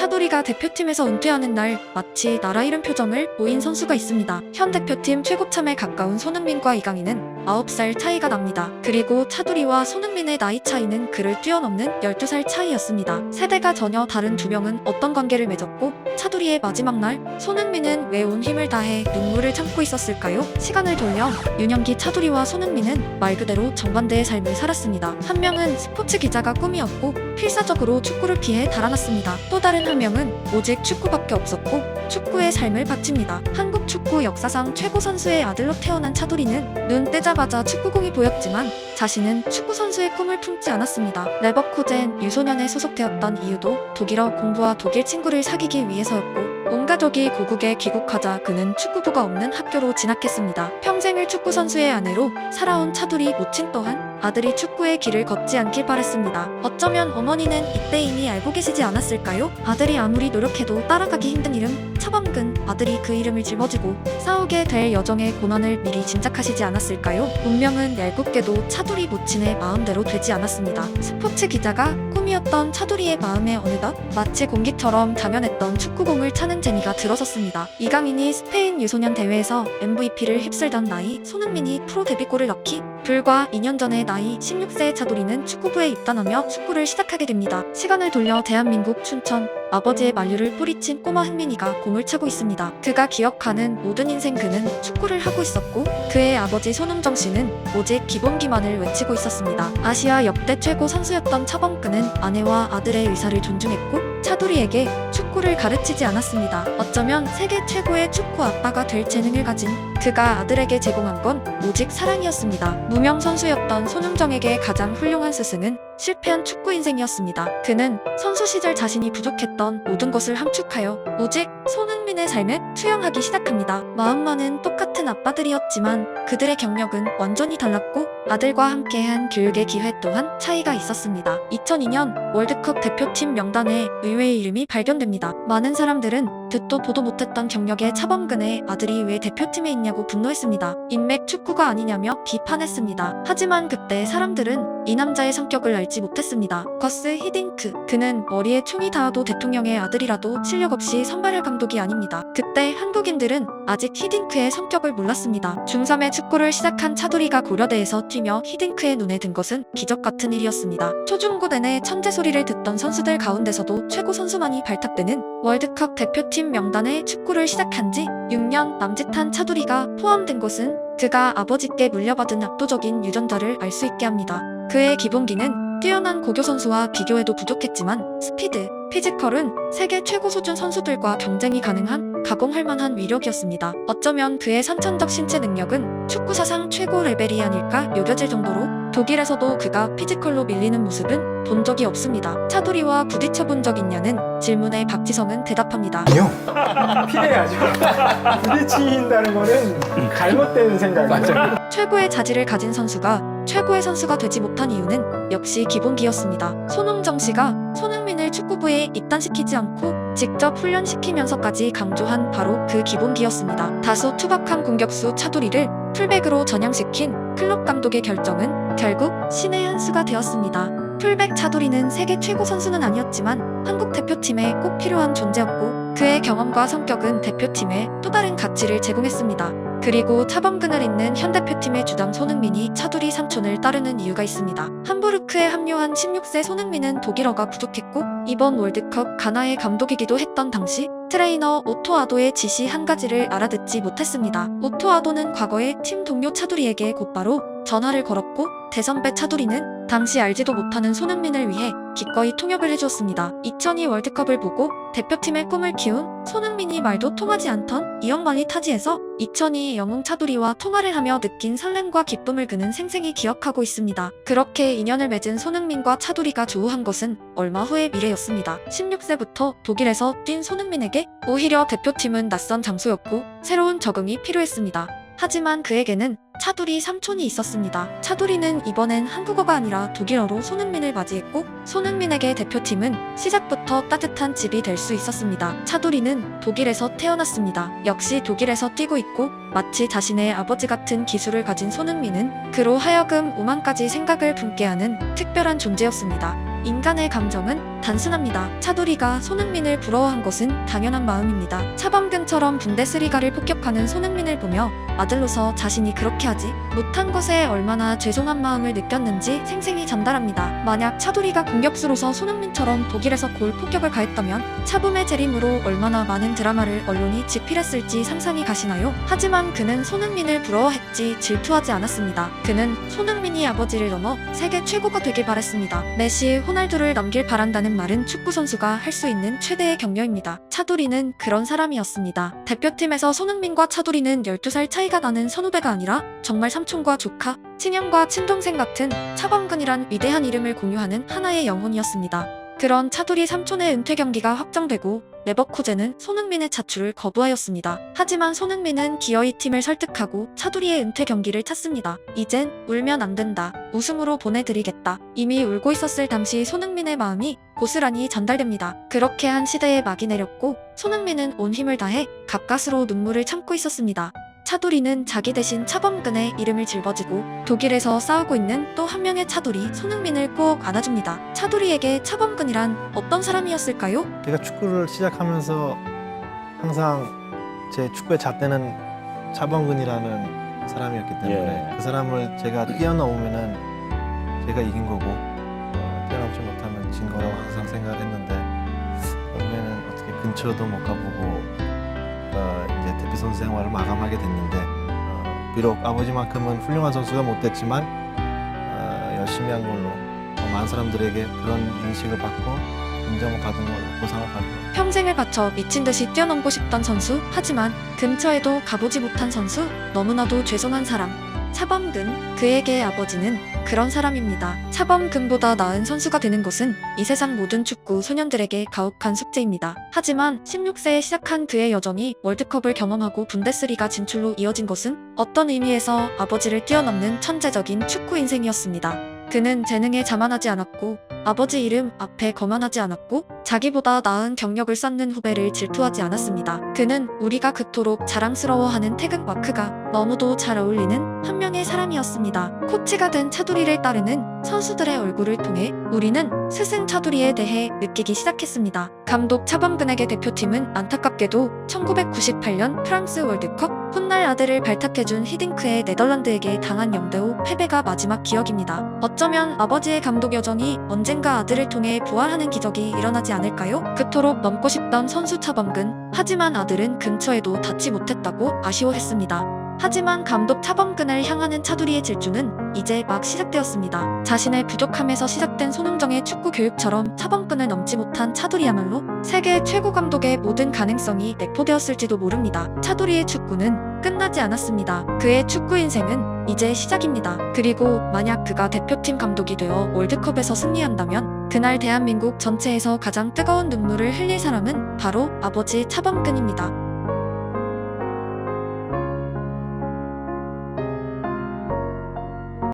차두리가 대표팀에서 은퇴하는 날 마치 나라 잃은 표정을 보인 선수가 있습니다. 현 대표팀 최고참에 가까운 손흥민과 이강인은 9살 차이가 납니다. 그리고 차두리와 손흥민의 나이 차이는 그를 뛰어넘는 12살 차이였습니다. 세대가 전혀 다른 두 명은 어떤 관계를 맺었고 차두리의 마지막 날 손흥민은 왜 온 힘을 다해 눈물을 참고 있었을까요? 시간을 돌려 유년기 차두리와 손흥민은 말 그대로 정반대의 삶을 살았습니다. 한 명은 스포츠 기자가 꿈이었고 필사적으로 축구를 피해 달아났습니다. 또 다른 한 명은 오직 축구밖에 없었고 축구의 삶을 바칩니다. 한국 축구 역사상 최고 선수의 아들로 태어난 차두리는 눈 뜨자마자 축구공이 보였지만 자신은 축구 선수의 꿈을 품지 않았습니다. 레버쿠젠 유소년에 소속되었던 이유도 독일어 공부와 독일 친구를 사귀기 위해서였고 온 가족이 고국에 귀국하자 그는 축구부가 없는 학교로 진학했습니다. 평생을 축구 선수의 아내로 살아온 차두리 모친 또한 아들이 축구의 길을 걷지 않길 바랬습니다. 어쩌면 어머니는 이때 이미 알고 계시지 않았을까요? 아들이 아무리 노력해도 따라가기 힘든 이름 차범근, 아들이 그 이름을 짊어지고 싸우게 될 여정의 고난을 미리 짐작하시지 않았을까요? 운명은 얄궂게도 차두리 모친의 마음대로 되지 않았습니다. 스포츠 기자가 꿈이었던 차두리의 마음에 어느덧 마치 공기처럼 당연했던 축구공을 차는 재미가 들어섰습니다. 이강인이 스페인 유소년 대회에서 MVP를 휩쓸던 나이, 손흥민이 프로 데뷔골을 넣기 불과 2년 전의 나이 16세의 차두리는 축구부에 입단하며 축구를 시작하게 됩니다. 시간을 돌려 대한민국 춘천, 아버지의 만류를 뿌리친 꼬마 흥민이가 공을 차고 있습니다. 그가 기억하는 모든 인생 그는 축구를 하고 있었고 그의 아버지 손흥정 씨는 오직 기본기만을 외치고 있었습니다. 아시아 역대 최고 선수였던 차범근은 아내와 아들의 의사를 존중했고 차두리에게 축구를 가르치지 않았습니다. 어쩌면 세계 최고의 축구 아빠가 될 재능을 가진 그가 아들에게 제공한 건 오직 사랑이었습니다. 무명 선수였던 손흥정에게 가장 훌륭한 스승은 실패한 축구 인생이었습니다. 그는 선수 시절 자신이 부족했던 모든 것을 함축하여 오직 손흥민의 삶에 투영하기 시작합니다. 마음만은 똑같은 아빠들이었지만 그들의 경력은 완전히 달랐고 아들과 함께한 교육의 기회 또한 차이가 있었습니다. 2002년 월드컵 대표팀 명단에 의외의 이름이 발견됩니다. 많은 사람들은 듣도 보도 못했던 경력의 차범근의 아들이 왜 대표팀에 있냐고 분노했습니다. 인맥 축구가 아니냐며 비판했습니다. 하지만 그때 사람들은 이 남자의 성격을 알지 못했습니다. 거스 히딩크, 그는 머리에 총이 닿아도 대통령의 아들이라도 실력 없이 선발할 감독이 아닙니다. 그때 한국인들은 아직 히딩크의 성격을 몰랐습니다. 중3에 축구를 시작한 차두리가 고려대에서 뛰며 히딩크의 눈에 든 것은 기적 같은 일이었습니다. 초중고 내내 천재 소리를 듣던 선수들 가운데서도 최고 선수만이 발탁되는 월드컵 대표팀 명단에 축구를 시작한 지 6년 남짓한 차두리가 포함된 것은 그가 아버지께 물려받은 압도적인 유전자를 알 수 있게 합니다. 그의 기본기는 뛰어난 고교 선수와 비교해도 부족했지만 스피드, 피지컬은 세계 최고 수준 선수들과 경쟁이 가능한 가공할 만한 위력이었습니다. 어쩌면 그의 선천적 신체 능력은 축구 사상 최고 레벨이 아닐까 여겨질 정도로 독일에서도 그가 피지컬로 밀리는 모습은 본 적이 없습니다. 차두리와 부딪혀 본 적 있냐는 질문에 박지성은 대답합니다. 아니요. 피해야죠. 부딪힌다는 거는 잘못된 생각이죠. 최고의 자질을 가진 선수가 최고의 선수가 되지 못한 이유는 역시 기본기였습니다. 손흥정 씨가 손흥민을 축구부에 입단시키지 않고 직접 훈련시키면서까지 강조한 바로 그 기본기였습니다. 다소 투박한 공격수 차두리를 풀백으로 전향시킨 클럽 감독의 결정은 결국 신의 한 수가 되었습니다. 풀백 차두리는 세계 최고 선수는 아니었지만 한국 대표팀에 꼭 필요한 존재였고 그의 경험과 성격은 대표팀에 또 다른 가치를 제공했습니다. 그리고 차범근을 잇는 현 대표팀의 주장 손흥민이 차두리 삼촌을 따르는 이유가 있습니다. 함부르크에 합류한 16세 손흥민은 독일어가 부족했고 이번 월드컵 가나의 감독이기도 했던 당시 트레이너 오토 아도의 지시 한 가지를 알아듣지 못했습니다. 오토 아도는 과거에 팀 동료 차두리에게 곧바로 전화를 걸었고 대선배 차두리는 당시 알지도 못하는 손흥민을 위해 기꺼이 통역을 해주었습니다. 2002 월드컵을 보고 대표팀의 꿈을 키운 손흥민이 말도 통하지 않던 이영만리 타지에서 2002 영웅 차두리와 통화를 하며 느낀 설렘과 기쁨을 그는 생생히 기억하고 있습니다. 그렇게 인연을 맺은 손흥민과 차두리가 조우한 것은 얼마 후의 미래였습니다. 16세부터 독일에서 뛴 손흥민에게 오히려 대표팀은 낯선 장소였고 새로운 적응이 필요했습니다. 하지만 그에게는 차두리 삼촌이 있었습니다. 차두리는 이번엔 한국어가 아니라 독일어로 손흥민을 맞이했고 손흥민에게 대표팀은 시작부터 따뜻한 집이 될 수 있었습니다. 차두리는 독일에서 태어났습니다. 역시 독일에서 뛰고 있고 마치 자신의 아버지 같은 기술을 가진 손흥민은 그로 하여금 오만까지 생각을 품게 하는 특별한 존재였습니다. 인간의 감정은 단순합니다. 차두리가 손흥민을 부러워한 것은 당연한 마음입니다. 차범근처럼 분데스리가를 폭격하는 손흥민을 보며 아들로서 자신이 그렇게 하지 못한 것에 얼마나 죄송한 마음을 느꼈는지 생생히 전달합니다. 만약 차두리가 공격수로서 손흥민처럼 독일에서 골 폭격을 가했다면 차붐의 재림으로 얼마나 많은 드라마를 언론이 집필했을지 상상이 가시나요? 하지만 그는 손흥민을 부러워했지 질투하지 않았습니다. 그는 손흥민이 아버지를 넘어 세계 최고가 되길 바랬습니다. 메시, 호날두를 넘길 바란다는 말은 축구 선수가 할 수 있는 최대의 격려입니다. 차두리는 그런 사람이었습니다. 대표팀에서 손흥민과 차두리는 12살 차이가 나는 선후배가 아니라 정말 삼촌과 조카, 친형과 친동생 같은 차범근이란 위대한 이름을 공유하는 하나의 영혼이었습니다. 그런 차두리 삼촌의 은퇴 경기가 확정되고 레버쿠젠은 손흥민의 차출을 거부하였습니다. 하지만 손흥민은 기어이 팀을 설득하고 차두리의 은퇴 경기를 찾습니다. 이젠 울면 안 된다. 우승으로 보내드리겠다. 이미 울고 있었을 당시 손흥민의 마음이 고스란히 전달됩니다. 그렇게 한 시대에 막이 내렸고 손흥민은 온 힘을 다해 가까스로 눈물을 참고 있었습니다. 차두리는 자기 대신 차범근의 이름을 짊어지고 독일에서 싸우고 있는 또 한 명의 차두리 손흥민을 꼭 안아줍니다. 차두리에게 차범근이란 어떤 사람이었을까요? 제가 축구를 시작하면서 항상 제 축구의 잣대는 차범근이라는 사람이었기 때문에 그 사람을 제가 뛰어넘으면은 제가 이긴 거고 뛰어넘지 못하면 진 거라고 항상 생각을 했는데 결국에는 어떻게 근처도 못 가보고 이제 대표 선수 생활을 마감하게 됐는데 비록 아버지만큼은 훌륭한 선수가 못 됐지만 열심히 한 걸로 많은 사람들에게 그런 인식을 받고 인정을 받은 걸로 보상을 받고 평생을 바쳐 미친 듯이 뛰어넘고 싶던 선수, 하지만 근처에도 가보지 못한 선수, 너무나도 죄송한 사람. 차범근, 그에게 아버지는 그런 사람입니다. 차범근보다 나은 선수가 되는 것은 이 세상 모든 축구 소년들에게 가혹한 숙제입니다. 하지만 16세에 시작한 그의 여정이 월드컵을 경험하고 분데스리가 진출로 이어진 것은 어떤 의미에서 아버지를 뛰어넘는 천재적인 축구 인생이었습니다. 그는 재능에 자만하지 않았고 아버지 이름 앞에 거만하지 않았고 자기보다 나은 경력을 쌓는 후배를 질투하지 않았습니다. 그는 우리가 그토록 자랑스러워하는 태극마크가 너무도 잘 어울리는 한 명의 사람이었습니다. 코치가 된 차두리를 따르는 선수들의 얼굴을 통해 우리는 스승 차두리에 대해 느끼기 시작했습니다. 감독 차범근에게 대표팀은 안타깝게도 1998년 프랑스 월드컵 훗날 아들을 발탁해준 히딩크의 네덜란드에게 당한 0대5 패배가 마지막 기억입니다. 어쩌면 아버지의 감독 여정이 언젠가 아들을 통해 부활하는 기적이 일어나지 않을까요? 그토록 넘고 싶던 선수 차범근, 하지만 아들은 근처에도 닿지 못했다고 아쉬워했습니다. 하지만 감독 차범근을 향하는 차두리의 질주는 이제 막 시작되었습니다. 자신의 부족함에서 시작된 손흥정의 축구 교육처럼 차범근을 넘지 못한 차두리야말로 세계 최고 감독의 모든 가능성이 내포되었을지도 모릅니다. 차두리의 축구는 끝나지 않았습니다. 그의 축구 인생은 이제 시작입니다. 그리고 만약 그가 대표팀 감독이 되어 월드컵에서 승리한다면 그날 대한민국 전체에서 가장 뜨거운 눈물을 흘릴 사람은 바로 아버지 차범근입니다.